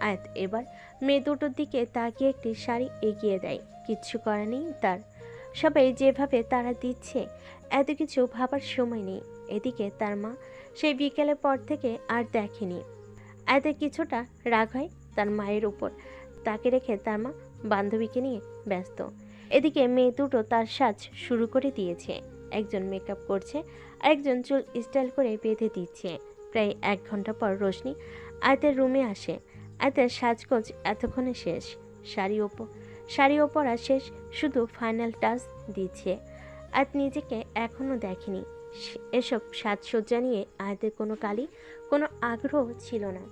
আয়াত এবার মেয়ে দুটোর দিকে তাকিয়ে একটি শাড়ি এগিয়ে দেয়। কিচ্ছু করা নেই তার। সবাই যেভাবে তারা দিচ্ছে, এত কিছু ভাবার সময় নেই। এদিকে তার মা সেই বিকেলের পর থেকে আর দেখেনি। আয়াতের কিছুটা রাগ হয় তার মায়ের উপর। তাকে রেখে তার মা বান্ধবীকে নিয়ে ব্যস্ত। এদিকে মেয়ে দুটো তার সাজ শুরু করে দিয়েছে। একজন মেকআপ করছে, আরেকজন চুল স্টাইল করে বেঁধে দিচ্ছে। প্রায় 1 ঘন্টা পর রোশনি আয়াতের রুমে আসে। আয়াতের সাজগোজ এতক্ষণে শেষ। শাড়িও পরা শেষ, শুধু ফাইনাল টাচ দিচ্ছে। আয়াত নিজেকে এখনও দেখেনি। এসব সাজসজ্জা নিয়ে আয়াতের কোনো কোনো আগ্রহ ছিল না।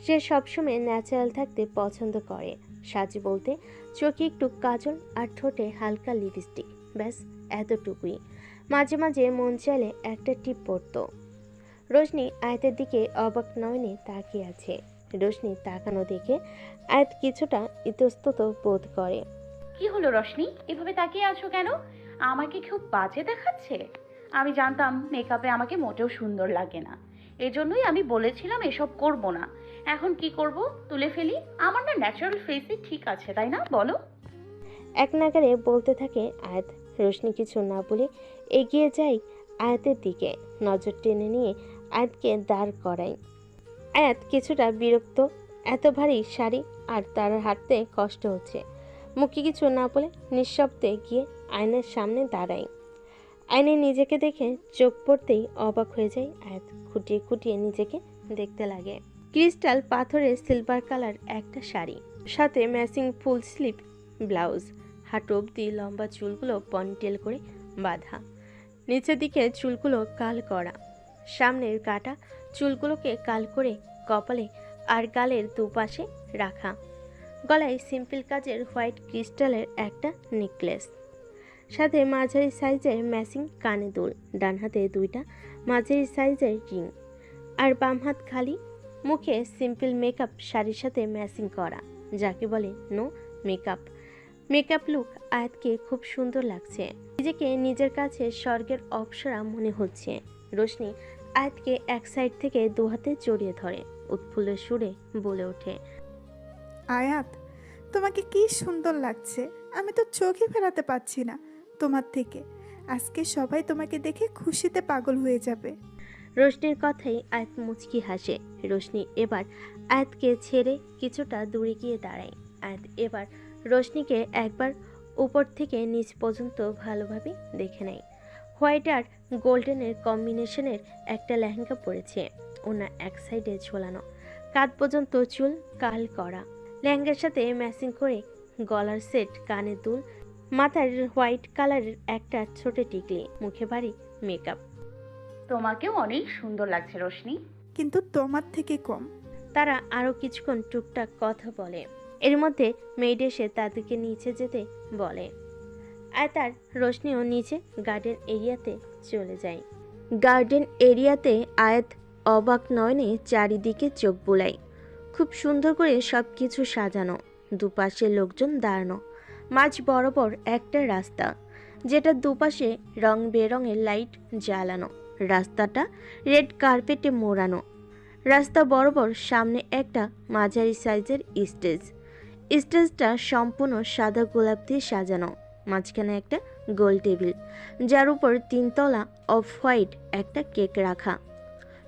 সে সবসময় ন্যাচারাল থাকতে পছন্দ করে। সাজ বলতে চোখে একটু কাজল আর ঠোঁটে হালকা লিপস্টিক, ব্যাস এতটুকুই। মাঝে মাঝে মন চাইলে একটা টিপ পড়তো। রোশনি আয়াতের দিকে অবাক নয়নে তাকিয়ে আছে। রোশনি তাকানো দেখে আয়াত কিছুটা ইতস্তত বোধ করে। কি হলো রশনি, এভাবে তাকিয়ে আছো কেন? আমাকে খুব বাজে দেখাচ্ছে? আমি জানতাম মেকআপে আমাকে মোটেও সুন্দর লাগে না, এজন্যই আমি বলেছিলাম এসব করব না। এখন কি করব? তুলে ফেলি? আমার না ন্যাচারাল ফেসই ঠিক আছে, তাই না বলো? এক নাগারে বলতে থাকে আয়াত। রোশনি কিছু না বলে এগিয়ে যায় আয়াতের দিকে। নজর টেনে নিয়ে আয়াতকে দাঁড় করায়। আয়াত কিছুটা বিরক্ত। এত ভারী শাড়ি আর তার হাঁটতে কষ্ট হচ্ছে। মুখে কিছু না বলে নিঃশব্দে গিয়ে আয়নার সামনে দাঁড়ায়। আয়নায় নিজেকে দেখে চোখ পড়তেই অবাক হয়ে যায় আয়াত। খুঁটিয়ে খুঁটিয়ে নিজেকে দেখতে লাগে। ক্রিস্টাল পাথরের সিলভার কালার একটা শাড়ি, সাথে ম্যাচিং ফুল স্লিভ ব্লাউজ। হাঁটু অব্দি লম্বা চুলগুলো পনিটেল করে বাঁধা। নিচের দিকে চুলগুলো কাল করা। সামনের কাটা চুলগুলোকে কাল করে কপালে আর গালের দুপাশে রাখা। গলায় সিম্পল কাজের হোয়াইট ক্রিস্টালের একটা নেকলেস, সাথে মাঝারি সাইজের ম্যাচিং কানে দুল। ডান হাতে 2টা মাঝারি সাইজের রিং, আর বাম হাত খালি। মুখে সিম্পল মেকআপ শাড়ির সাথে ম্যাচিং করা, যাকে বলে নো মেকআপ। মেকআপ লুক আয়াতকে খুব সুন্দর লাগছে। নিজেকে নিজের কাছে স্বর্গের অপ্সরা মনে হচ্ছে। রোশনি আয়াতকে এক সাইড থেকে 2 হাতে জড়িয়ে ধরে উৎফুল্ল সুরে বলে ওঠে, আয়াত, তোমাকে কি সুন্দর লাগছে! আমি তো চোখে ফেরাতে পারছি না তোমার থেকে। আজকে সবাই তোমাকে দেখে খুশিতে পাগল হয়ে যাবে। রোশনির কথাই আয়াত মুচকি হাসে। রোশনি এবার আয়াতকে ছেড়ে কিছুটা দূরে গিয়ে দাঁড়ায়। আয়াত এবার রোশনিকে একবার উপর থেকে নিচ পর্যন্ত ভালোভাবে দেখে নেয়। হোয়াইট আর গোল্ডেনের কম্বিনেশনের একটা লেহেঙ্গা পরেছে। ওনা এক সাইডে ঝোলানো, কাঁধ পর্যন্ত চুল কাল করা। লেহেঙ্গার সাথে ম্যাচিং করে গলার সেট, কানের দুল, মাথার হোয়াইট কালারের একটা ছোট টিকলি, মুখে ভারী মেকআপ। তোমাকেও অনেক সুন্দর লাগছে রশনি। কিন্তু তোমার থেকে কম। তারা আরও কিছুক্ষণ টুকটাক কথা বলে। এর মধ্যে মেয়েড এসে তাদেরকে নিচে যেতে বলে। আর তার রোশনিও নিচে গার্ডেন এরিয়াতে চলে যায়। গার্ডেন এরিয়াতে আয়াত অবাক নয়নে চারিদিকে চোখ বুলায়। খুব সুন্দর করে সব কিছু সাজানো, দুপাশে লোকজন দাঁড়ানো। মাঝ বরাবর একটা রাস্তা, যেটা দুপাশে রং বেরঙের লাইট জ্বালানো। রাস্তাটা রেড কার্পেটে মোড়ানো। রাস্তা বরাবর সামনে একটা মাঝারি সাইজের স্টেজ। স্টেজটা সম্পূর্ণ সাদা গোলাপ দিয়ে সাজানো। মাঝখানে একটা গোল টেবিল, যার উপর 3 তলা অফ হোয়াইট একটা কেক রাখা।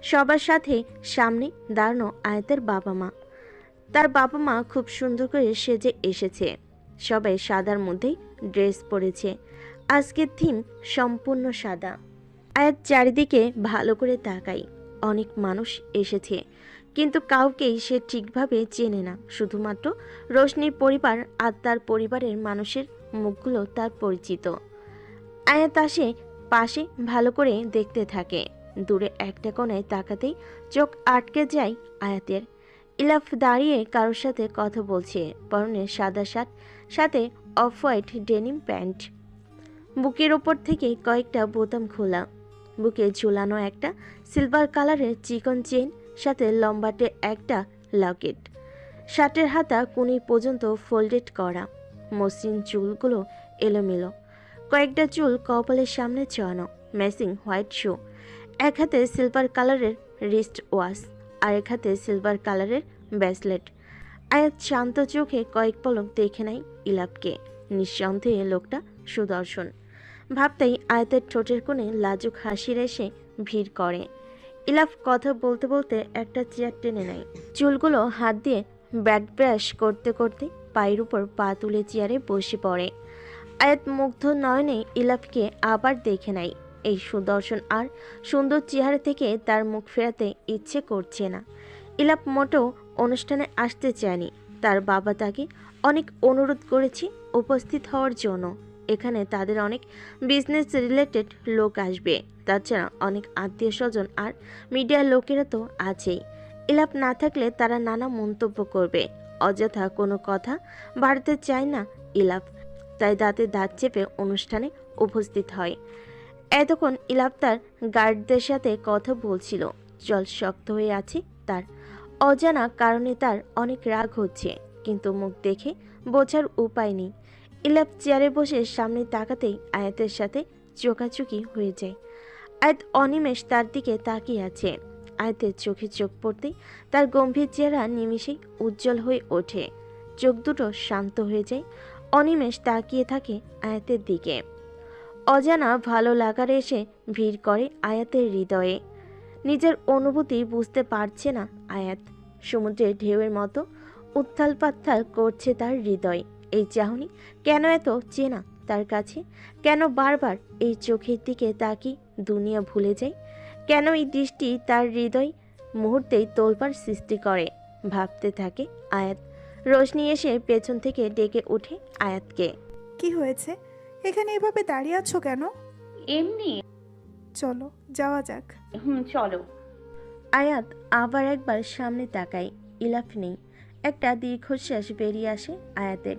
সবার সাথে সামনে দাঁড়ানো আয়াতের বাবা মা। তার বাবা মা খুব সুন্দর করে সেজে এসেছে। সবাই সাদার মধ্যেই ড্রেস পরেছে। আজকের থিম সম্পূর্ণ সাদা। আয়াত চারিদিকে ভালো করে তাকাই। অনেক মানুষ এসেছে, কিন্তু কাউকেই সে ঠিকভাবে চেনে না। শুধুমাত্র রোশনির পরিবার আর তার পরিবারের মানুষের মুখগুলো তার পরিচিত। আয়াত আসে পাশে ভালো করে দেখতে থাকে। দূরে একটা কোণায় তাকাতেই চোখ আটকে যায় আয়াতের। ইলাফ দাঁড়িয়ে কারোর সাথে কথা বলছে। পরনে সাদা শার্ট, সাথে অফ হোয়াইট ডেনিম প্যান্ট। বুকের ওপর থেকে কয়েকটা বোতাম খোলা। বুকে ঝুলানো একটা সিলভার কালারের চিকন চেইন, সাথে লম্বাটে একটা লকেট। শার্টের হাতা কোণী পর্যন্ত ফোল্ডেড করা। মসৃণ চুলগুলো এলোমেলো। কয়েকটা চুল কপালের সামনে চড়ানো। ম্যাচিং হোয়াইট শু। এক হাতে সিলভার কালারের রিস্ট ওয়াচ, আর এক হাতে সিলভার কালারের ব্রেসলেট। আয়াত শান্ত চোখে কয়েক পলক দেখে নেয় ইলাপকে। নিঃসন্দেহে লোকটা সুদর্শন ভাবতেই আয়াতের ঠোঁটের কোণে লাজুক হাসির এসে ভিড় করে। ইলাফ কথা বলতে বলতে একটা চেয়ার টেনে নেয়। চুলগুলো হাত দিয়ে ব্যাক ব্রাশ করতে করতে পায়ের উপর পা তুলে চেয়ারে বসে পড়ে। আয়াত মুগ্ধ নয়নে ইলাফকে আবার দেখে নেয়। এই সুদর্শন আর সুন্দর চেহারা থেকে তার মুখ ফেরাতে ইচ্ছে করছে না। ইলাপ মোটেও অনুষ্ঠানে আসতে চায়নি। তার বাবা তাকে অনেক অনুরোধ করেছে উপস্থিত হওয়ার জন্য। এখানে তাদের অনেক বিজনেস রিলেটেড লোক আসবে, তাছাড়া অনেক আত্মীয় স্বজন আর মিডিয়ার লোকেরা তো আছেই। ইলাপ না থাকলে তারা নানা মন্তব্য করবে। অযথা কোনো কথা বাড়তে চায় না ইলাপ, তাই দাঁতে দাঁত চেপে অনুষ্ঠানে উপস্থিত হয়। এতক্ষণ ইলাপ তার গার্ডদের সাথে কথা বলছিল। জল শক্ত হয়ে আছে তার। অজানা কারণে তার অনেক রাগ হচ্ছে, কিন্তু মুখ দেখে বোঝার উপায় নেই। ইলাপ চেয়ারে বসে সামনে তাকাতেই আয়াতের সাথে চোখাচোখি হয়ে যায়। আয়াত অনিমেষ তার দিকে তাকিয়ে আছে। আয়াতের চোখে চোখ পড়তেই তার গম্ভীর চেহারা নিমিষেই উজ্জ্বল হয়ে ওঠে। চোখ দুটো শান্ত হয়ে যায়। অনিমেষ তাকিয়ে থাকে আয়াতের দিকে। অজানা ভালো লাগার এসে ভিড় করে আয়াতের হৃদয়ে। নিজের অনুভূতি বুঝতে পারছে না আয়াত। সমুদ্রের ঢেউয়ের মতো উত্থাল পাত্থাল করছে তার হৃদয়। এই চাহনি কেন এত চেনা তার কাছে? কেন বারবার এই চোখের দিকে তাকিয়ে দুনিয়া ভুলে যায়? কেন এই দৃষ্টি তার হৃদয় মুহূর্তেই তোলপাড় সৃষ্টি করে? ভাবতে থাকে আয়াত। রোশনি এসে পেছন থেকে ডেকে ওঠে আয়াতকে। কি হয়েছে? এখানে এভাবে দাঁড়িয়ে আছো কেন? এমনি। চলো যাওয়া যাক। চলো। আয়াত আবার একবার সামনে তাকায়। ইলাফ নেই। একটা দীর্ঘশ্বাস বেরিয়ে আসে আয়াতের।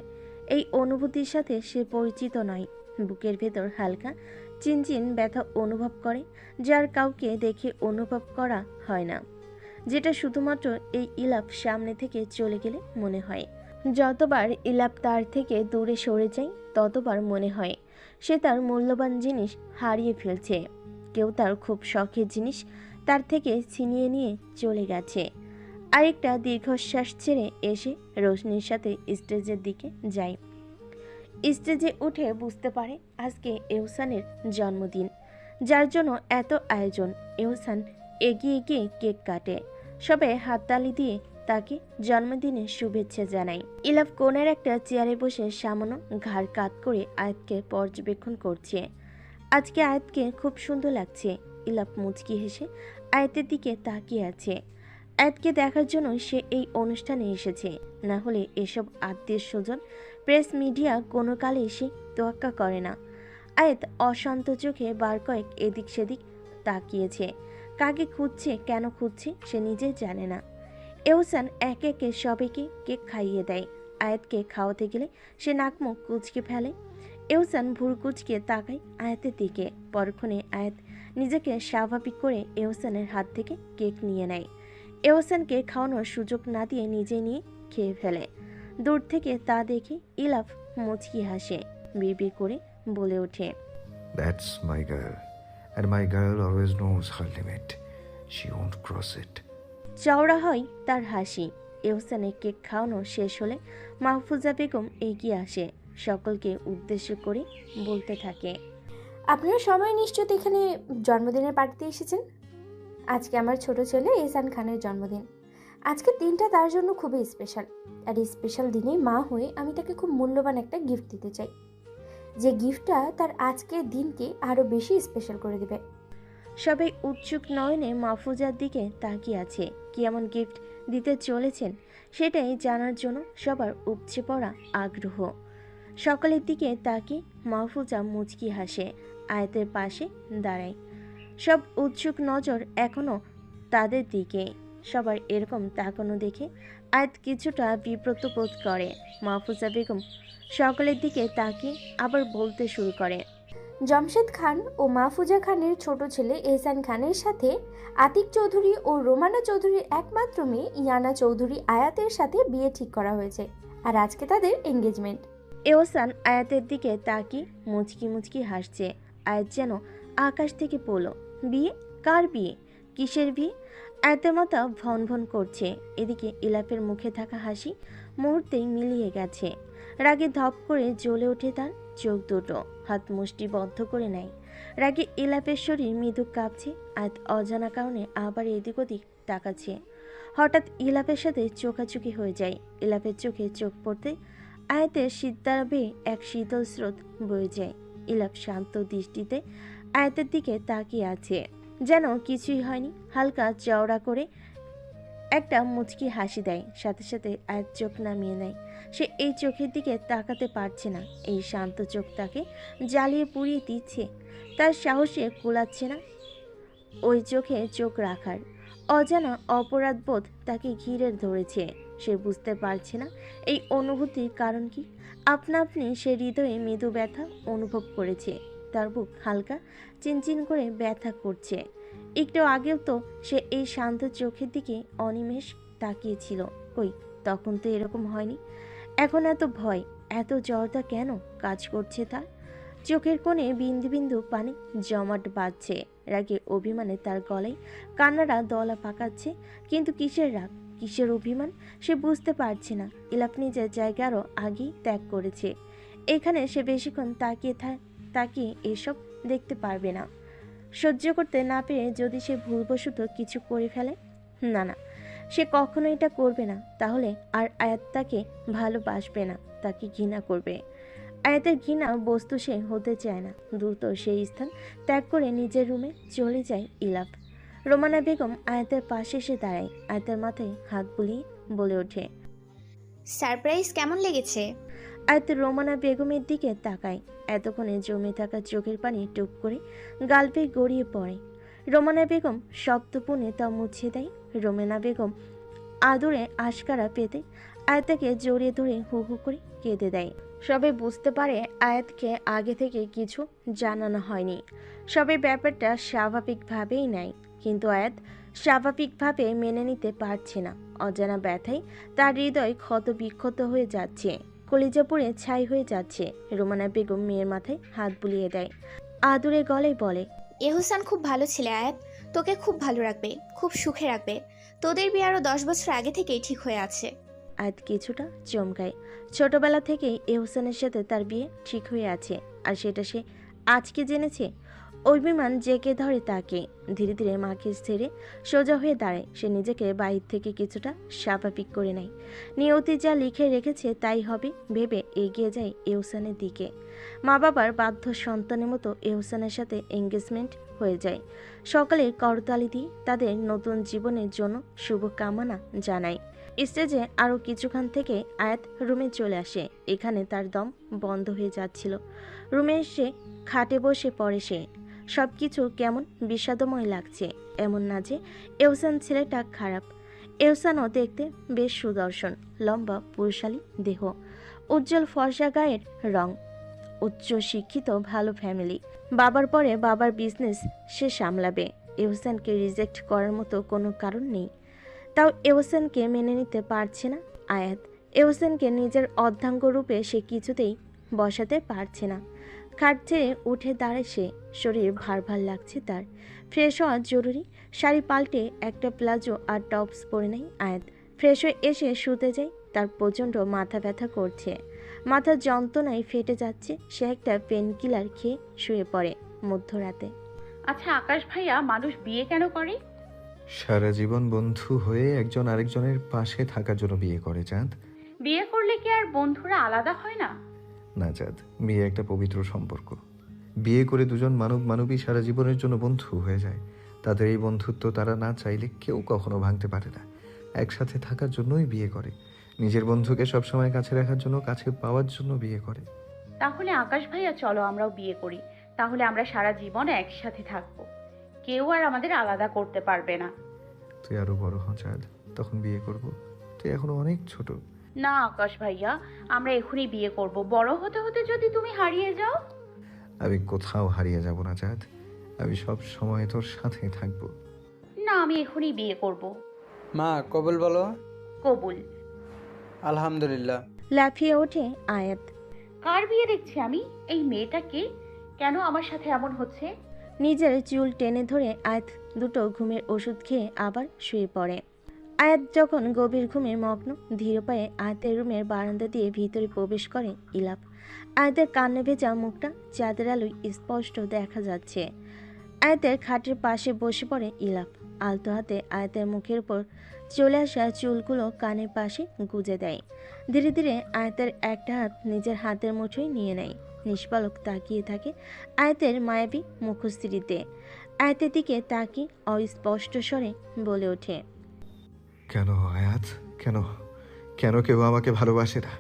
এই অনুভূতির সাথে সে পরিচিত নয়। বুকের ভেতর হালকা চিনচিন ব্যথা অনুভব করে, যার কাউকে দেখে অনুভব করা হয় না, যেটা শুধুমাত্র এই ইলাপ সামনে থেকে চলে গেলে মনে হয়। যতবার ইলাপ তার থেকে দূরে সরে যায়, ততবার মনে হয় সে তার মূল্যবান জিনিস হারিয়ে ফেলছে। কেউ তার খুব শখের জিনিস তার থেকে ছিনিয়ে নিয়ে চলে গেছে। আরেকটা দীর্ঘশ্বাস ছেড়ে এসে রোশনির সাথে স্টেজের দিকে যায়। স্টেজে উঠে বুঝতে পারে আজকে এহসানের জন্মদিন, যার জন্য এত আয়োজন। এহসান এগিয়ে গিয়ে কেক কাটে। সবাই হাততালি দিয়ে তাকে জন্মদিনের শুভেচ্ছা জানায়। ইলাফ কোণের একটা চেয়ারে বসে সামান্য ঘাড় কাত করে আয়াতকে পর্যবেক্ষণ করছে। আজকে আয়াতকে খুব সুন্দর লাগছে। ইলাফ মুচকি হেসে আয়াতের দিকে তাকিয়ে আছে। আয়াতকে দেখার জন্য সে এই অনুষ্ঠানে এসেছে, না হলে এসব আত্মীয় স্বজন প্রেস মিডিয়া কোনো কালে সে তোয়াক্কা করে না। আয়াত অশান্ত চোখে বার কয়েক এদিক সেদিক তাকিয়েছে। কাকে খুঁজছে, কেন খুঁজছে সে নিজে জানে না। এহসান একে একে সবাইকে কেক খাইয়ে দেয়। আয়াতকে খাওয়াতে গেলে সে নাক মুখ কুচকে ফেলে। এহসান ভুরু কুচকে তাকায় আয়াতের দিকে। পরক্ষণে আয়াত নিজেকে স্বাভাবিক করে এহসানের হাত থেকে কেক নিয়ে নেয়। এহসানকে খাওয়ানোর সুযোগ না দিয়ে নিজে নিয়ে খেয়ে ফেলে। দূর থেকে তা দেখে ইলাফ মুচকি হাসে, বিড়বিড় করে বলে ওঠে, That's my girl. And my girl always knows her limit. She won't cross it. চওড়া হয় তার হাসি। এহসানের কেক খাওয়ানো শেষ হলে মাহফুজা বেগম এগিয়ে আসে। সকলকে উদ্দেশ্য করে বলতে থাকে, আপনারা সবাই নিশ্চিত এখানে জন্মদিনের পার্টিতে এসেছেন। আজকে আমার ছোট ছেলে এহসান খানের জন্মদিন। আজকের দিনটা তার জন্য খুবই স্পেশাল। আর এই স্পেশাল দিনে মা হয়ে আমি তাকে খুব মূল্যবান একটা গিফট দিতে চাই, যে গিফটটা তার আজকের দিনকে আরও বেশি স্পেশাল করে দেবে। সবাই উৎসুক নয়নে মাহফুজার দিকে তাকিয়ে আছে। কি এমন গিফট দিতে চলেছেন সেটাই জানার জন্য সবার উপচে পড়া আগ্রহ। সকলের দিকে তাকিয়ে মাহফুজা মুচকি হাসে, আয়াতের পাশে দাঁড়ায়। সব উৎসুক নজর এখনো তাদের দিকে। সবার এরকম তাকানো দেখে আয়াত কিছুটা বিব্রত বোধ করে। মাহফুজা বেগম সকলের দিকে তাকিয়ে আবার বলতে শুরু করে, জমশেদ খান ও মাহফুজা খানের ছোট ছেলে এহসান খানের সাথে আতিক চৌধুরী ও রোমানা চৌধুরীর একমাত্র মেয়ে ইয়ানা চৌধুরী আয়াতের সাথে বিয়ে ঠিক করা হয়েছে। আর আজকে তাদের এঙ্গেজমেন্ট। এহসান আয়াতের দিকে তাকিয়ে মুচকি মুচকি হাসছে। আয়াত যেন আকাশ থেকে পড়ল। বিয়ে? কার বিয়ে? কিসের বিয়ে? আয়াতের মাথা ভন ভন করছে। এদিকে ইলাপের মুখে থাকা হাসি মুহূর্তেই মিলিয়ে গেছে। রাগে ধপ করে জ্বলে ওঠে তার চোখ দুটো, হাত মুষ্টি বদ্ধ করে নেয়। রাগে ইলাপের শরীর মৃদু কাঁপছে। আয়াত অজানা কারণে আবার এদিক ওদিক তাকাচ্ছে। হঠাৎ ইলাপের সাথে চোখাচোখি হয়ে যায়। ইলাপের চোখে চোখ পড়তে আয়াতের শীতদারা বেয়ে এক শীতল স্রোত বয়ে যায়। ইলাপ শান্ত দৃষ্টিতে আয়াতের দিকে তাকিয়ে আছে, যেন কিছুই হয়নি। হালকা চওড়া করে একটা মুচকি হাসি দেয়, সাথে সাথে আয়াত চোখ নামিয়ে নেয়। সে এই চোখের দিকে তাকাতে পারছে না। এই শান্ত চোখ তাকে জ্বালিয়ে পুড়িয়ে দিচ্ছে। তার সাহসে কুলাচ্ছে না ওই চোখে চোখ রাখার। অজানা অপরাধবোধ তাকে ঘিরে ধরেছে। সে বুঝতে পারছে না এই অনুভূতির কারণ কি। আপনা আপনি সে হৃদয়ে মৃদু ব্যথা অনুভব করেছে। তার বুক হালকা চিনচিন করে ব্যথা করছে। একটু আগেও তো সে এই শান্ত চোখের দিকে অনিমেষ তাকিয়েছিল। কই, তখন তো এরকম হয়নি। এখন এত ভয়, এত জড়তা কেন কাজ করছে তার? চোখের কোণে বিন্দু বিন্দু পানি জমাট বাঁধছে। রাগে অভিমানে তার গলায় কান্নারা দলা পাকাচ্ছে। কিন্তু কিসের রাগ, কিসের অভিমান সে বুঝতে পারছে না। ইলাপ নিজের জায়গা আরও আগেই ত্যাগ করেছে। এখানে সে বেশিক্ষণ তাকিয়ে এসব দেখতে পারবে না। সহ্য করতে না পেরে যদি সে ভুলবশত কিছু করে ফেলে, না না, সে কখনো এটা করবে না। তাহলে আর আয়াত তাকে ভালোবাসবে না, তাকে ঘৃণা করবে। আয়াতের ঘৃণা বস্তু সে হতে চায় না। দ্রুত সেই স্থান ত্যাগ করে নিজের রুমে চলে যায় ইলাপ। রোমানা বেগম আয়াতের পাশে এসে দাঁড়ায়। আয়াতের মাথায় হাত বুলিয়ে বলে ওঠে, সারপ্রাইজ কেমন লেগেছে? আয়াত রোমানা বেগমের দিকে তাকায়। এতক্ষণে জমে থাকা চোখের পানি টুপ করে গাল বেয়ে গড়িয়ে পড়ে। রোমানা বেগম শব্দপুণে তা মুছে দেয়। রোমানা বেগম আদরে আশকারা পেতে আয়াতকে জড়িয়ে ধরে হু হু করে কেঁদে দেয়। সবাই বুঝতে পারে আয়াতকে আগে থেকে কিছু জানানো হয়নি। সবাই ব্যাপারটা স্বাভাবিকভাবেই নেয়, কিন্তু আয়াত স্বাভাবিকভাবে মেনে নিতে পারছে না। অজানা ব্যথায় তার হৃদয় ক্ষত বিক্ষত হয়ে যাচ্ছে, কলিজা পুড়ে ছাই হয়ে যাচ্ছে। রোমানা বেগম মেয়ের মাথায় হাত বুলিয়ে দেয়, আদুরে গলায় বলে, এহসান খুব ভালো ছেলে আয়াত, তোকে খুব ভালো রাখবে, খুব সুখে রাখবে। তোদের বিয়ে আরও 10 বছর আগে থেকেই ঠিক হয়ে আছে। আয়াত কিছুটা চমকায়। ছোটবেলা থেকেই এহসানের সাথে তার বিয়ে ঠিক হয়ে আছে, আর সেটা সে আজকে জেনেছে। অভিমান জেকে ধরে তাকে। ধীরে ধীরে মাকে ছেড়ে সোজা হয়ে দাঁড়ায়। সে নিজেকে বাইর থেকে কিছুটা স্বাভাবিক করে নেয়। নিয়তি যা লিখে রেখেছে তাই হবে ভেবে এগিয়ে যায় এহসানের দিকে। মা বাবার বাধ্য সন্তানের মতো এহসানের সাথে এঙ্গেজমেন্ট হয়ে যায়। সকালে করতালি দিয়ে তাদের নতুন জীবনের জন্য শুভকামনা জানায়। স্টেজে আরও কিছুক্ষণ থেকে আয়াত রুমে চলে আসে। এখানে তার দম বন্ধ হয়ে যাচ্ছিল। রুমে এসে খাটে বসে পড়ে সে। সব কিছু কেমন বিষাদময় লাগছে। এমন না যে এহসান ছেলেটা খারাপ। এহসানও দেখতে বেশ সুদর্শন, লম্বা পুরুষালী দেহ, উজ্জ্বল ফর্সা গায়ের রং, উচ্চ শিক্ষিত, ভালো ফ্যামিলি। বাবার পরে বাবার বিজনেস সে সামলাবে। এহসানকে রিজেক্ট করার মতো কোনো কারণ নেই। তাও এহসানকে মেনে নিতে পারছে না আয়াত। এহসানকে নিজের অর্ধাঙ্গ রূপে সে কিছুতেই বসাতে পারছে না। খাট ছেড়ে উঠে দাঁড়ায় সে। শরীর ভার ভার লাগছে তার। ফ্রেশ হওয়া জরুরি। শাড়ি পাল্টে একটা প্লাজো আর টপস পরে নেয় আয়াত। ফ্রেশ হয়ে এসে শুতে যায়। তার প্রচণ্ড মাথা ব্যথা করছে, মাথার যন্ত্রণায় ফেটে যাচ্ছে। সে একটা পেন কিলার খেয়ে শুয়ে পড়ে মধ্যরাতে। আচ্ছা আকাশ ভাইয়া, মানুষ বিয়ে কেন করে? সারা জীবন বন্ধু হয়ে একজন আরেকজনের পাশে থাকার জন্য বিয়ে করে চাঁদ। বিয়ে করলে কি আর বন্ধুরা আলাদা হয় না? না চাঁদ, বিয়ে একটা পবিত্র সম্পর্ক। বিয়ে করে দুজন মানবী সারা জীবনের জন্য বন্ধু হয়ে যায়। তাদের এই বন্ধুত্ব তারা না চাইলে কেউ কখনো ভাঙতে পারে না। একসাথে থাকার জন্যই বিয়ে করে। নিজের বন্ধুকে সবসময় কাছে রাখার জন্য, কাছে পাওয়ার জন্য বিয়ে করে। তাহলে আকাশ ভাইয়া চলো আমরাও বিয়ে করি। তাহলে আমরা সারা জীবন একসাথে থাকবো, কেউ আর আমাদের আলাদা করতে পারবে না। তুই আরো বড় হ চাঁদ, তখন বিয়ে করব। তুই এখনো অনেক ছোট। না আকাশ ভাইয়া, আমরা এখনই বিয়ে করব। বড় হতে হতে যদি তুমি হারিয়ে যাও? আমি কোথাও হারিয়ে যাব না চাঁদ, আমি সব সময় তোর সাথে থাকবো। না, আমি এখনই বিয়ে করব। মা কবুল বলো। কবুল। আলহামদুলিল্লাহ। লাফিয়ে ওঠে আয়াত। কার বিয়ে দেখছি আমি? এই মেয়েটাকে কেন আমার সাথে এমন হচ্ছে? নিজের চুল টেনে ধরে আয়াত দুটো ঘুমের ওষুধ খেয়ে আবার শুয়ে পড়ে। আয়াত যখন গভীর ঘুমে মগ্ন, ধীর পায়ে আয়াতের রুমের বারান্দা দিয়ে ভিতরে প্রবেশ করে ইলাপ। আয়াতের কান্না ভেজা মুখটা চাঁদের আলোয় স্পষ্ট দেখা যাচ্ছে। আয়াতের খাটের পাশে বসে পড়ে ইলাপ। আলতো হাতে আয়াতের মুখের উপর চলে আসা চুলগুলো কানের পাশে গুজে দেয়। ধীরে ধীরে আয়াতের একটা হাত নিজের হাতের মুঠোয় নিয়ে নেয়। নিষ্পলক তাকিয়ে থাকে আয়াতের মায়াবী মুখশ্রীতে। আয়াতের দিকে তাকিয়ে অস্পষ্ট স্বরে বলে ওঠে, কেন আয়াত, কেন কেন কেউ আমাকে ভালোবাসে না?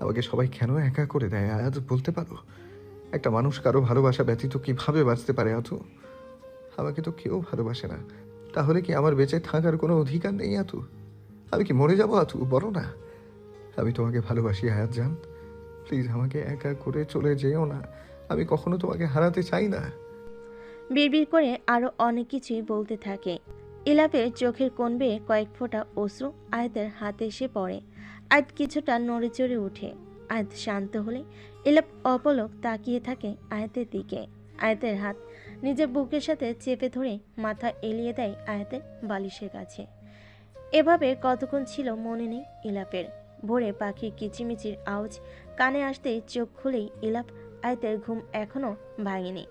আমাকে সবাই কেন একা করে দেয় আয়াত, বলতে পারো? একটা মানুষ কারো ভালোবাসা ব্যতীত কিভাবে বাঁচতে পারে আতু? আমাকে তো কেউ ভালোবাসে না, তাহলে কি আমার বেঁচে থাকার কোনো অধিকার নেই আতু? আমি কি মরে যাবো আতু? বলো না। আমি তোমাকে ভালোবাসি আয়াত জান, প্লিজ আমাকে একা করে চলে যেও না। আমি কখনো তোমাকে হারাতে চাই না। বিড়বিড় করে আরো অনেক কিছুই বলতে থাকে। ইলাপের চোখের কোণ বেয়ে কয়েক ফোঁটা অশ্রু আয়াতের হাতে এসে পড়ে। আয়াত কিছুটা নড়ে চড়ে ওঠে। আয়াত শান্ত হলে ইলাপ অপলক তাকিয়ে থাকে আয়াতের দিকে। আয়াতের হাত নিজের বুকের সাথে চেপে ধরে মাথা এলিয়ে দেয় আয়াতের বালিশের কাছে। এভাবে কতক্ষণ ছিল মনে নেই ইলাপের। ভোরে পাখির কিচিমিচির আওয়াজ কানে আসতেই চোখ খুলেই ইলাপ আয়াতের ঘুম এখনো ভাঙেনি।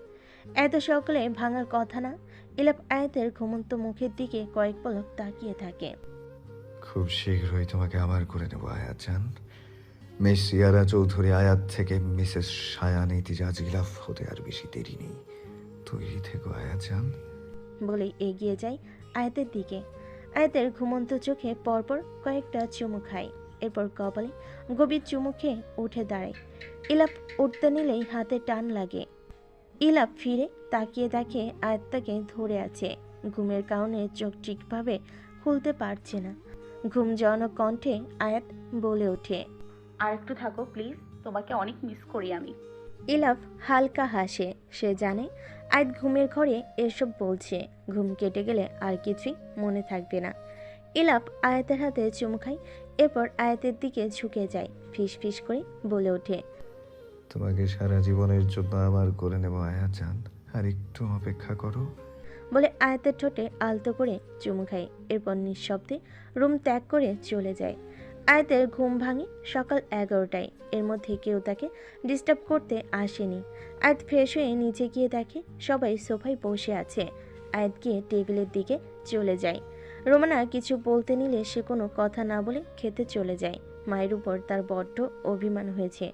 এত সকালে ভাঙার কথা না। ইলাপ আয়াতের ঘুমন্ত মুখের দিকে কয়েক পলক তাকিয়ে থাকে। খুব শীঘ্রই তোমাকে আমার করে নেব আয়াত জান। মিস সিয়ারা চৌধুরী আয়াত থেকে মিসেস সায়ান ইতিজাজ ইলাফ হতে আর বেশি দেরি নেই। তৈরি থেকো আয়াত জান। বলে এগিয়ে যায় আয়াতের দিকে। আয়াতের ঘুমন্ত চোখে পরপর কয়েকটা চুমু খায়। এরপর কপালে গভীর চুমু খেয়ে উঠে দাঁড়ায়। ইলাপ উঠতে নিলেই হাতে টান লাগে। ইলাপ ফিরে তাকিয়ে দেখে আয়াত তাকে ধরে আছে। ঘুমের কারণে চোখ ঠিকভাবে খুলতে পারছে না। ঘুমজনক কণ্ঠে আয়াত বলে ওঠে, আর একটু থাকো প্লিজ, তোমাকে অনেক মিস করি আমি। ইলাফ হালকা হাসে। সে জানে আয়াত ঘুমের ঘরে এসব বলছে। ঘুম কেটে গেলে আর কিছুই মনে থাকবে না। ইলাপ আয়াতের হাতে চুমু খায়। এরপর আয়াতের দিকে ঝুঁকে যায়। ফিস ফিস করে বলে ওঠে, তোমাকে সারা জীবনের জন্য আমার করে নেব আয়াত জান, আর একটু অপেক্ষা করো। বলে আয়াতের ঠোঁটে আলতো করে চুমু খায়। এরপর নিঃশব্দে রুম ত্যাগ করে চলে যায়। আয়াতের ঘুম ভাঙে সকাল 11টায়। এর মধ্যে কেউ তাকে ডিস্টার্ব করতে আসেনি। আয়াত ফ্রেশ হয়ে নিচে গিয়ে দেখে সবাই সোফায় বসে আছে। আয়াত গিয়ে টেবিলের দিকে চলে যায়। রোমানা কিছু বলতে নিলে সে কোনো কথা না বলে খেতে চলে যায়। মায়ের উপর তার বড্ড অভিমান হয়েছে।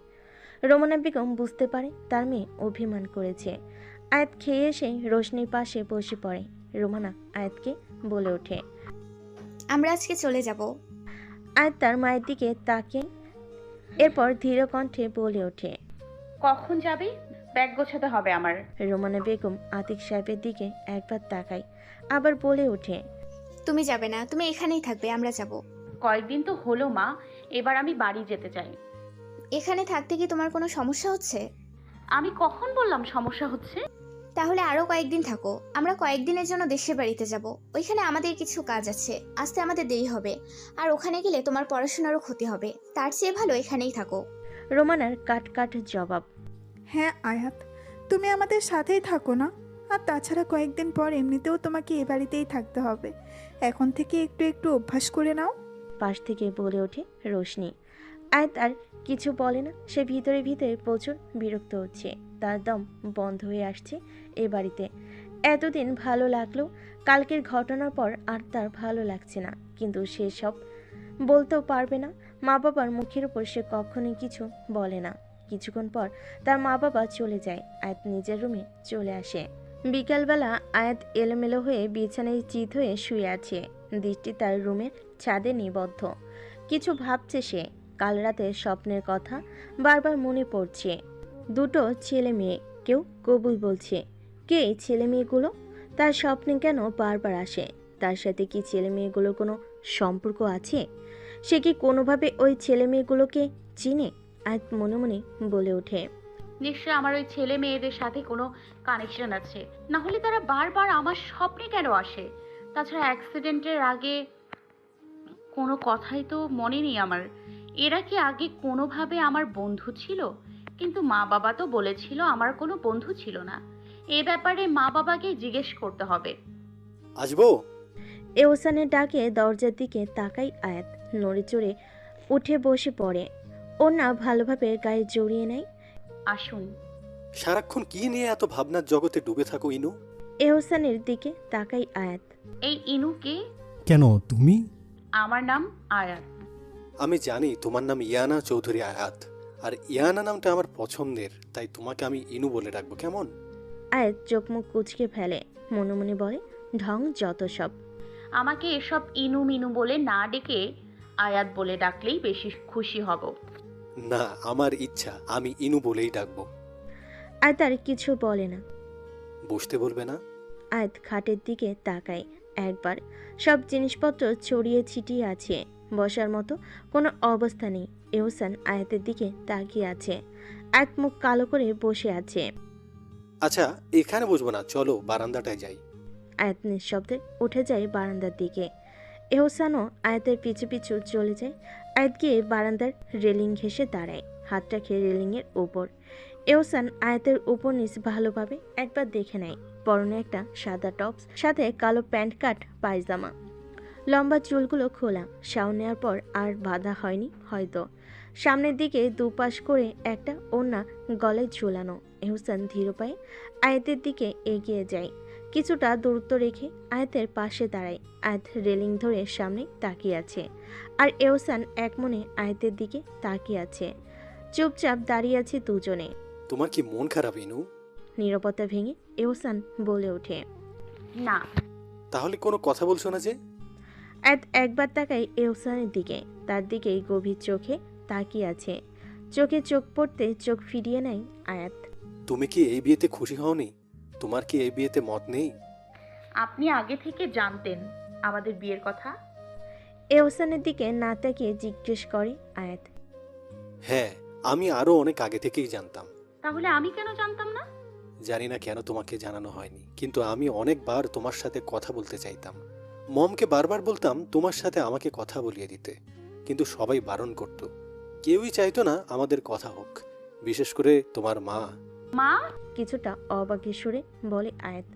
রোমানা বেগম বুঝতে পারে তার মেয়ে অভিমান করেছে। আয়াত খেয়ে এসে রোশনির পাশে বসে পড়ে। রোমানা আয়াতকে বলে ওঠে, আমরা আজকে চলে যাব। আয়াত তার মায়ের দিকে তাকিয়ে এরপর ধীর কণ্ঠে বলে ওঠে, কখন যাবি? ব্যাগ গোছাতে হবে আমার। রোমানা বেগম আতিক সাহেবের দিকে একবার তাকায়, আবার বলে ওঠে, তুমি যাবে না, তুমি এখানেই থাকবে, আমরা যাব। কয়েকদিন তো হলো মা, এবার আমি বাড়ি যেতে চাই। এখানে থাকতে কি তোমার কোনো সমস্যা হচ্ছে? আমি কখন বললাম সমস্যা হচ্ছে? তাহলে আরো কয়েকদিন থাকো। আমরা কয়েকদিনের জন্য দেশের বাড়িতে যাব। ওইখানে আমাদের কিছু কাজ আছে, আসতে আমাদের দেরি হবে। আর ওখানে গেলে তোমার পড়াশোনারও ক্ষতি হবে। তার চেয়ে ভালো এখানেই থাকো। রোমানার কাট কাট জবাব। হ্যাঁ আয়াত, তুমি আমাদের সাথেই থাকো না? আর তাছাড়া কয়েকদিন পর এমনিতেও তোমাকে এ বাড়িতেই থাকতে হবে। এখন থেকে একটু একটু অভ্যাস করে নাও। পাশ থেকে বলে ওঠে রোশনি। আয়াত আর কিছু বলে না। সে ভিতরে ভিতরে প্রচুর বিরক্ত হচ্ছে। তার দম বন্ধ হয়ে আসছে এ বাড়িতে। এতদিন ভালো লাগলো, কালকের ঘটনার পর আর তার ভালো লাগছে না। কিন্তু সে সব বলতেও পারবে না। মা বাবার মুখের উপর সে কখনোই কিছু বলে না। কিছুক্ষণ পর তার মা বাবা চলে যায়। আয়াত নিজের রুমে চলে আসে। বিকালবেলা আয়াত এলোমেলো হয়ে বিছানায় চিত হয়ে শুয়ে আছে। দৃষ্টি তার রুমের ছাদে নিবদ্ধ। কিছু ভাবছে সে। কাল রাতে স্বপ্নের কথা বারবার মনে পড়ছে। দুটো ছেলে মেয়ে, কেউ কবুল বলছে। কে এই ছেলে মেয়েগুলো? তার স্বপ্নে কেন বারবার আসে? তার সাথে কি ছেলে মেয়েগুলোর কোনো সম্পর্ক আছে? সে কি কোনোভাবে ওই ছেলে মেয়েগুলোকে চিনে? আয়াত মনে মনে বলে ওঠে, নিশ্চয় আমার ওই ছেলে মেয়েদের সাথে কোনো কানেকশন আছে, না হলে তারা বারবার আমার স্বপ্নে কেন আসে? তাছাড়া অ্যাক্সিডেন্টের আগে কোনো কথাই তো মনে নেই আমার। এরা কি আগে কোনোভাবে আমার বন্ধু ছিল? কিন্তু মা বাবা তো বলেছিল আমার কোনো বন্ধু ছিল না। এ ব্যাপারে মা বাবাকে জিজ্ঞেস করতে হবে। আসবো? এহসানের ডাকে দরজার দিকে তাকাই আয়াত। নড়ে চড়ে উঠে বসে পড়ে। ওনা ভালোভাবে গায়ে জড়িয়ে নেয়। আসুন। সারাক্ষণ কি নিয়ে এত ভাবনার জগতে ডুবে থাকো ইনু? এহসানের দিকে তাকাই আয়াত। এই ইনুকে? কেন তুমি? আমার নাম আয়াত। আমি জানি তোমার নাম ইয়ানা চৌধুরী আয়াত, আর ইয়ানা নামটা আমার পছন্দের, তাই তোমাকে আমি ইনু বলে ডাকবো, কেমন? আয়াত চোখ মুখ কুচকে ফেলে, মনে মনে বলে ঢং যত সব। আমাকে এসব ইনু মিনু বলে না ডেকে আয়াত বলে ডাকলেই বেশি খুশি হব। না, আমার ইচ্ছা আমি ইনু বলেই ডাকবো। আয়াত আর কিছু বলে না। বসতে বলবে না? আয়াত খাটের দিকে তাকায় একবার। সব জিনিসপত্র ছড়িয়ে ছিটিয়ে আছে, বসার মতো কোনো অবস্থা নেই। এহসান আয়াতের দিকে তাকিয়ে আছে। আয়াত মুখ কালো করে বসে আছে। আচ্ছা, এখানে বসবো না, চলো বারান্দাটায় যাই। আয়াত নিঃশব্দে উঠে যায় বারান্দার দিকে। এহসানও আয়াতের পিছু পিছু চলে যায়। আয়াত গিয়ে বারান্দার রেলিং ঘেঁষে দাঁড়ায়, হাত রাখে রেলিংয়ের উপর। এহসান আয়াতের উপর নিচ ভালোভাবে একবার দেখে নেয়। পরনে একটা সাদা টপস, সাথে কালো প্যান্ট কাট পায়জামা। লম্বা চুলগুলো খোলা, শাওন নেওয়ার পর আর বাঁধা হয়নি হয়তো। সামনের দিকে দুপাশ করে একটা ওড়না গলায় ঝুলানো। এহসান ধীর পায়ে আয়াতের দিকে এগিয়ে যায়। কিছুটা দূরত্ব রেখে আয়াতের পাশে দাঁড়ায়। আয়াত রেলিং ধরে সামনে তাকিয়ে আছে, আর এহসান এক মনে আয়াতের দিকে তাকিয়ে আছে। চুপচাপ দাঁড়িয়ে আছে দুজনে। তোমার কি মন খারাপ ইনু? নীরবতা ভেঙে এহসান বলে ওঠে, না। তাহলে কোনো কথা বলছো না যে? আয়াত একবার তাকায় এহসানের দিকে, তার দিকেই গভীর চোখে তাকিয়ে আছে। চোখে চোখ পড়তে চোখ ফিরিয়ে নেয় আয়াত। তুমি কি এই বিয়েতে খুশি হওনি? তোমার কি এই বিয়েতে মত নেই? আপনি আগে থেকে জানতেন আমাদের বিয়ের কথা? এহসানের দিকে না তাকিয়ে জিজ্ঞেস করে আয়াত। হ্যাঁ, আমি আরো অনেক আগে থেকেই জানতাম। তাহলে আমি কেন জানতাম না? জানি না কেন তোমাকে জানানো হয়নি, কিন্তু আমি অনেকবার তোমার সাথে কথা বলতে চাইতাম। মমকে বারবার বলতাম তোমার সাথে আমাকে কথা বলিয়ে দিতে, কিন্তু সবাই বারণ করত। কেউই চাইতো না আমাদের কথা হোক, বিশেষ করে তোমার মা। মা? কিছুটা অবাকের সুরে বলে আয়াত।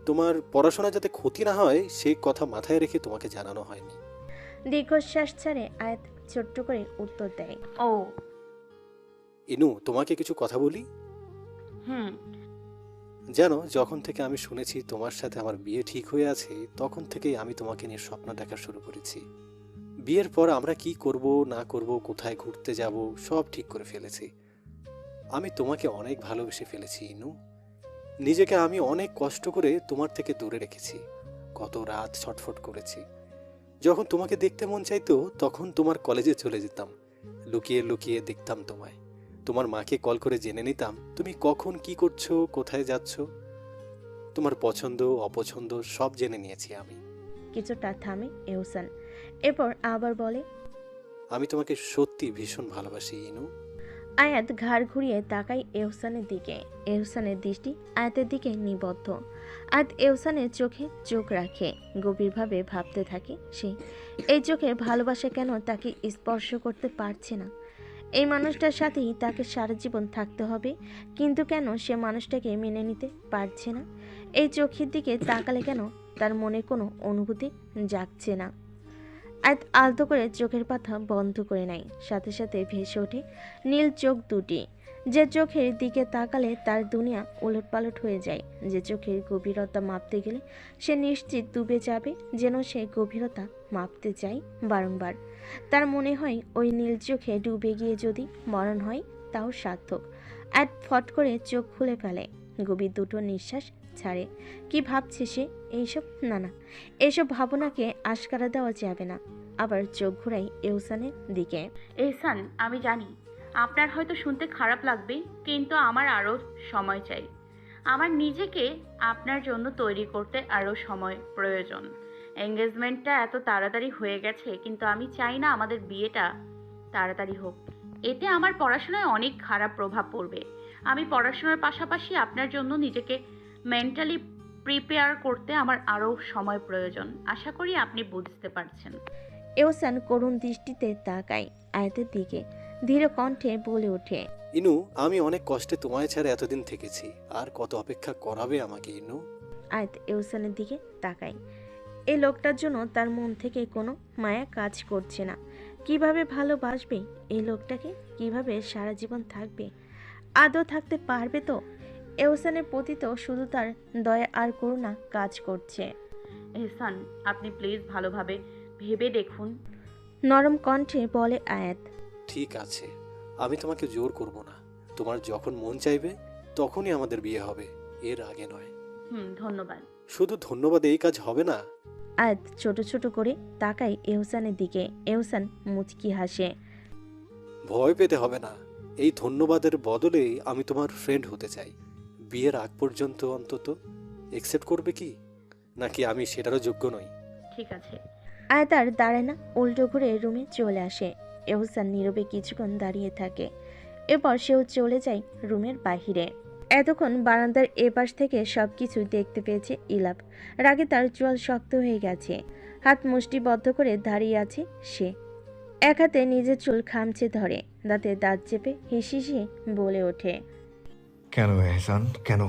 তোমার পড়াশোনা যাতে ক্ষতি না হয় সেই কথা মাথায় রেখে তোমাকে জানানো হয়নি। দীর্ঘশ্বাস ছাড়ে আয়াত ছোট্ট করে উত্তর দেয়, ও। ইনু, তোমাকে কিছু কথা বলি? জানো, যখন থেকে আমি শুনেছি তোমার সাথে আমার বিয়ে ঠিক হয়ে আছে, তখন থেকেই আমি তোমাকে নিয়ে স্বপ্ন দেখা শুরু করেছি। বিয়ের পর আমরা কি করব না করব, কোথায় ঘুরতে যাব, সব ঠিক করে ফেলেছি। আমি তোমাকে অনেক ভালোবেসে ফেলেছি ইনু। নিজেকে আমি অনেক কষ্ট করে তোমার থেকে দূরে রেখেছি, কত রাত ছটফট করেছি। যখন তোমাকে দেখতে মন চাইতো তখন তোমার কলেজে চলে যেতাম, লুকিয়ে লুকিয়ে দেখতাম তোমায়। তোমার মাকে কল করে জেনে নিতাম তুমি কখন কি করছো, কোথায় যাচ্ছ। তোমার পছন্দ অপছন্দ সব জেনে নিয়েছি আমি। কিছুটা থামে এহসান, এরপর আবার বলে, আমি তোমাকে সত্যি ভীষণ ভালোবাসি ইনু। আয়াত ঘাড় ঘুরিয়ে তাকায় এহসানের দিকে। এহসানের দৃষ্টি আয়াতের দিকে নিবদ্ধ। আয়াত এহসানের চোখে চোখ রাখে, গভীরভাবে ভাবতে থাকে সে। এই চোখের ভালোবাসা কেন তাকে স্পর্শ করতে পারছে না? এই মানুষটার সাথেই তাকে সারা জীবন থাকতে হবে, কিন্তু কেন সে মানুষটাকে মেনে নিতে পারছে না? এই চোখের দিকে তাকালে কেন তার মনে কোনো অনুভূতি জাগছে না? আয়াত আলতো করে চোখের পাতা বন্ধ করে নেয়, সাথে সাথে ভেসে ওঠে নীল চোখ দুটি। যে চোখের দিকে তাকালে তার দুনিয়া উলটপালট হয়ে যায়, যে চোখের গভীরতা মাপতে গেলে সে নিশ্চিত ডুবে যাবে, যেন সে গভীরতা মাপতে চায় বারংবার। তার মনে হয় ওই নীল চোখে ডুবে গিয়ে যদি মরণ হয় তাও সার্থক। আয়াত ফট করে চোখ খুলে ফেলে, গভীর দুটো নিঃশ্বাস ছাড়ে। কি ভাবছে সে? এইসব না, এইসব ভাবনাকে আশকারা দেওয়া যাবে না। আবার চোখ ঘুরাই এহসানের দিকে। এহসান, আমি জানি আপনার হয়তো শুনতে খারাপ লাগবে, কিন্তু আমার আরও সময় চাই। আমার নিজেকে আপনার জন্য তৈরি করতে আরও সময় প্রয়োজন। এঙ্গেজমেন্টটা এত তাড়াতাড়ি হয়ে গেছে, কিন্তু আমি চাই না আমাদের বিয়েটা তাড়াতাড়ি হোক। এতে আমার পড়াশোনায় অনেক খারাপ প্রভাব পড়বে। আমি পড়াশোনার পাশাপাশি আপনার জন্য নিজেকে মেন্টালি প্রিপেয়ার করতে আমার আরও সময় প্রয়োজন। আশা করি আপনি বুঝতে পারছেন। এহসান করুণ দৃষ্টিতে তাকায় আয়াতের দিকে, ধীর কণ্ঠে বলে ওঠে, ইনু, আমি অনেক কষ্টে তোমায় ছাড়া এতদিন থেকেছি, আর কত অপেক্ষা করাবে আমাকে ইনু? আয়াত এহসানের দিকে তাকায়। এই লোকটার জন্য তার মন থেকে কোনো মায়া কাজ করছে না। কিভাবে ভালোবাসবে এই লোকটাকে? কিভাবে সারা জীবন থাকবে? আদৌ থাকতে পারবে তো? এহসানের প্রতি তো শুধু তার দয়া আর করুণা কাজ করছে। এহসান, আপনি প্লিজ ভালোভাবে ভেবে দেখুন। নরম কণ্ঠে বলে আয়াত। ঠিক আছে, আমি তোমাকে জোর করব না। তোমার যখন মন চাইবে তখনই আমাদের বিয়ে হবে, এর আগে নয়। ধন্যবাদ। শুধু ধন্যবাদ এই কাজ হবে না। আয়াত ছোট ছোট করে তাকায় এহসানের দিকে। এহসান মুচকি হাসে। ভয় পেতে হবে না। এই ধন্যবাদের বদলে আমি তোমার ফ্রেন্ড হতে চাই। বিয়ের আগ পর্যন্ত অন্তত একসেপ্ট করবে কি? নাকি আমি সেটারও যোগ্য নই? ঠিক আছে। আয়াত আর দাঁড়ায় না, উল্টো ঘুরে রুমে চলে আসে। এহসান নীরবে কিছুক্ষণ দাঁড়িয়ে থাকে। এরপর সেও চলে যায় রুমের বাহিরে। এতক্ষণ বারান্দার এপাশ থেকে সবকিছু দেখতে পেয়েছে ইলাপ। রাগে তার চোয়াল শক্ত হয়ে গেছে। হাত মুষ্টিবদ্ধ করে দাঁড়িয়ে আছে সে। এক হাতে নিজের চুল খামচে ধরে, দাঁতে দাঁত চেপে হিসিয়ে বলে ওঠে। কেন এহসান, কেন?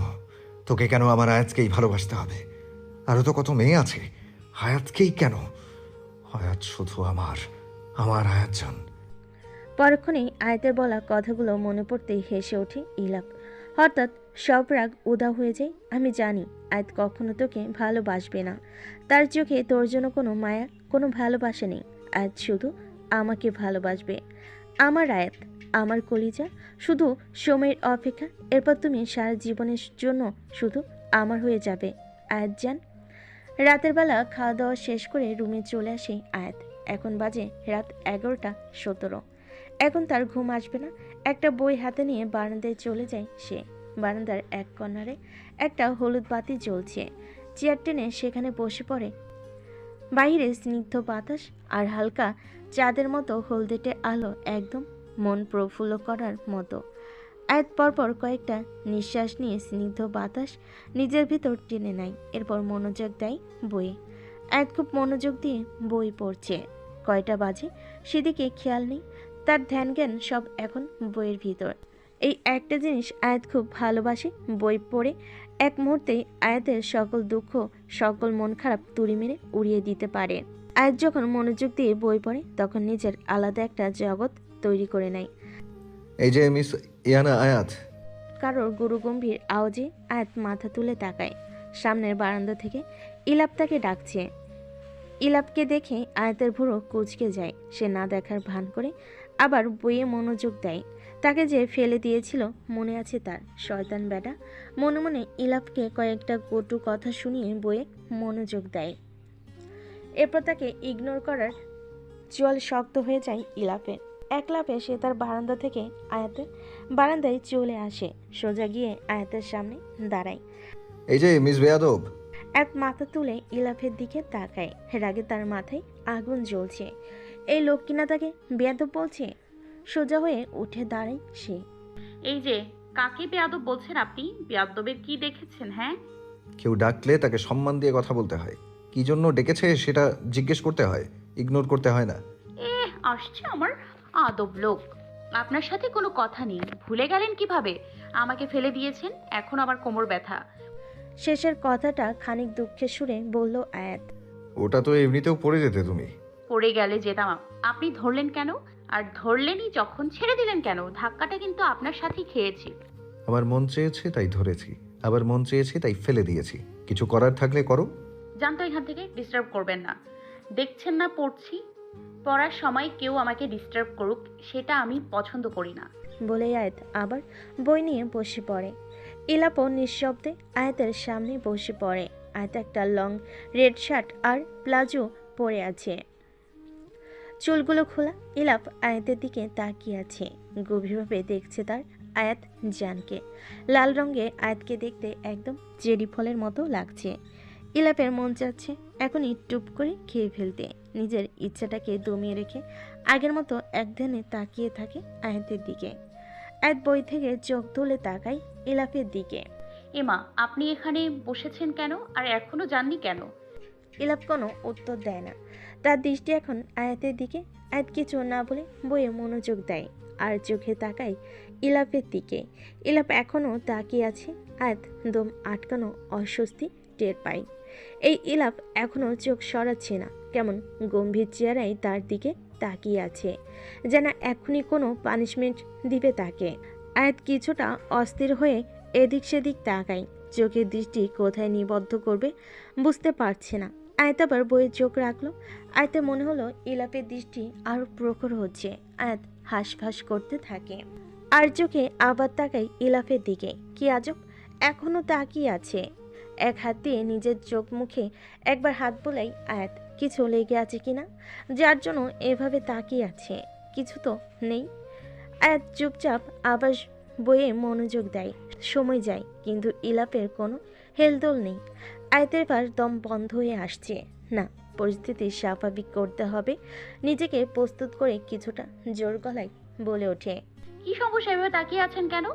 তোকে কেন আমার আয়াতকেই ভালোবাসতে হবে? আরও তো কত মেয়ে আছে। হায়াতকেই কেন? হায়াত শুধু আমার আয়াত জান। পরক্ষণেই আয়াতের বলা কথাগুলো মনে পড়তেই হেসে ওঠে ইলাপ। হঠাৎ সব রাগ উধাও হয়ে যায়। আমি জানি আয়াত কখনো তোকে ভালোবাসবে না। তার চোখে তোর জন্য কোনো মায়া, কোনো ভালোবাসা নেই। আয়াত শুধু আমাকে ভালোবাসবে। আমার আয়াত, আমার কলিজা, শুধু সময়ের অপেক্ষা। এরপর তুমি সারা জীবনের জন্য শুধু আমার হয়ে যাবে আয়াত জান। রাতের বেলা খাওয়া দাওয়া শেষ করে রুমে চলে আসে আয়াত। এখন বাজে রাত 11:17। এখন তার ঘুম আসবে না। একটা বই হাতে নিয়ে বারান্দায় চলে যায় সে। বারান্দার এক কর্নারে একটা হলুদ বাতি জ্বলছে। চেয়ার টেনে সেখানে বসে পড়ে। বাইরে স্নিগ্ধ বাতাস আর হালকা চাঁদের মতো হলদেটে আলো, একদম মন প্রফুল্ল করার মতো। আয়াত পরপর কয়েকটা নিঃশ্বাস নিয়ে স্নিগ্ধ বাতাস নিজের ভিতর টেনে নেয়। এরপর মনোযোগ দেয় বইয়ে। আয়াত খুব মনোযোগ দিয়ে বই পড়ছে। কয়টা বাজে সেদিকে খেয়াল নেই। তার ধ্যান জ্ঞান সব এখন বইয়ের ভিতর। এই একটা জিনিস আয়াত খুব ভালোবাসে, বই পড়ে এক মুহূর্তেই আয়াতের সকল দুঃখ, সকল মন খারাপ তুড়ি মেরে উড়িয়ে দিতে পারে। আয়াত যখন মনোযোগ দিয়ে বই পড়ে তখন নিজের আলাদা একটা জগৎ তৈরি করে নেয়। এই যে মিস ইয়ানা আয়াত। কারোর গুরুগম্ভীর আওয়াজে আয়াত মাথা তুলে তাকায়। সামনের বারান্দা থেকে ইলাপ তাকে ডাকছে। ইলাপকে দেখে আয়াতের ভুরু কুঁচকে যায়। সে না দেখার ভান করে আবার বইয়ে মনোযোগ দেয়। তাকে যে ফেলে দিয়েছিল মনে আছে তার, শয়তান বেটা। মনে মনে ইলাপকে কয়েকটা কটু কথা শুনিয়ে বইয়ে মনোযোগ দেয়। এরপর তাকে ইগনোর করার চোয়াল শক্ত হয়ে যায় ইলাপের। এক লাফে সে তার বারান্দা থেকে আয়াতের বারান্দায় চলে আসে। সোজা গিয়ে আয়াতের সামনে দাঁড়ায়। এই যে মিস বেয়াদব। এক মাথা তুলে ইলাফের দিকে তাকায়। রাগে তার মাথায় আগুন জ্বলছে। এই লোক কিনা তাকে বেয়াদব বলছে। সোজা হয়ে উঠে দাঁড়ায় সে। এই যে কাকে বেয়াদব বলছেন আপনি? বেয়াদবের কি দেখেছেন? হ্যাঁ, কেউ ডাকলে তাকে সম্মান দিয়ে কথা বলতে হয়। কি জন্য ডেকেছে সেটা জিজ্ঞেস করতে হয়, ইগনোর করতে হয় না। আসছে আমার আদব লোক। আপনার সাথে কোনো কথা নেই, ভুলে গেলেন কিভাবে? আমাকে ফেলে দিয়েছেন, এখন আমার কোমর ব্যথা। শেষের কথাটা খানিক দুঃখের সুরে বলল আয়াত। ওটা তো এমনিতেও পড়ে যেতে তুমি। পড়ে গেলে যেতাম। আপনি ধরলেন কেন? আর ধরলেনই যখন ছেড়ে দিলেন কেন? ধাক্কাটা কিন্তু আপনার সাথেই খেয়েছি। আমার মন চেয়েছে তাই ধরেছি, আবার মন চেয়েছে তাই ফেলে দিয়েছি। কিছু করার থাকলে করো। জানতো এখান থেকে ডিস্টার্ব করবেন না। দেখছেন না পড়ছি। পড়ার সময় কেউ আমাকে ডিস্টার্ব করুক, সেটা আমি পছন্দ করি না। বলে আয়াত আবার বই নিয়ে বসে পড়ে। ইলাপও নিঃশব্দে আয়াতের সামনে বসে পড়ে। আয়াত একটা লং রেড শার্ট আর প্লাজো পরে আছে, চুলগুলো খোলা। ইলাপ আয়াতের দিকে তাকিয়ে আছে, গভীরভাবে দেখছে তার আয়াত জানকে। লাল রঙে আয়াতকে দেখতে একদম চেরি ফলের মতো লাগছে। ইলাপের মন চাচ্ছে এখনই টুপ করে খেয়ে ফেলতে। নিজের ইচ্ছাটাকে দমিয়ে রেখে আগের মতো একধানে তাকিয়ে থাকে আয়াতের দিকে। আয়াত বই থেকে চোখ তুলে তাকায় ইলাপের দিকে। এমা, আপনি এখানে বসেছেন কেন? আর এখনো যাননি কেন? ইলাপ কোনো উত্তর দেয় না। তার দৃষ্টি এখন আয়াতের দিকে। আয়াত কিছু না বলে বইয়ে মনোযোগ দেয় আর চোখে তাকায় ইলাপের দিকে। ইলাপ এখনও তাকিয়ে আছে। আয়াত দম আটকানো অস্বস্তি টের পায়। এই ইলাপ এখনও চোখ সরাচ্ছে না, কেমন গম্ভীর চেহারায় তার দিকে তাকিয়ে আছে, যেন এখনই কোনো পানিশমেন্ট দিবে তাকে। আয়াত কিছুটা অস্থির হয়ে এদিক সেদিক তাকায়, চোখের দৃষ্টি কোথায় নিবদ্ধ করবে বুঝতে পারছে না। আয়াত আবার বইয়ে চোখ রাখলো। আয়াতে মনে হলো ইলাপের দৃষ্টি আরো প্রখর হচ্ছে। আয়াত হাঁসফাঁস করতে থাকে, আর চোখে আবার তাকায় ইলাফের দিকে। কি আজব, এখনো তাকিয়ে আছে। এক হাত দিয়ে নিজের চোখ মুখে একবার হাত বোলাই আয়াত, কিছু লেগে আছে কিনা যার জন্য এভাবে তাকিয়ে আছে। কিছু তো নেই। আয়াত চুপচাপ আবার বইয়ে মনোযোগ দেয়। সময় যায়, কিন্তু ইলাপের কোনো হেলদোল নেই। আয়াতের বার দম বন্ধ হয়ে আসছে। না, পরিস্থিতি স্বাভাবিক করতে হবে। নিজেকে প্রস্তুত করে কিছুটা জোর গলায় বলে ওঠে, কি সমস্যা, এভাবে তাকিয়ে আছেন কেন?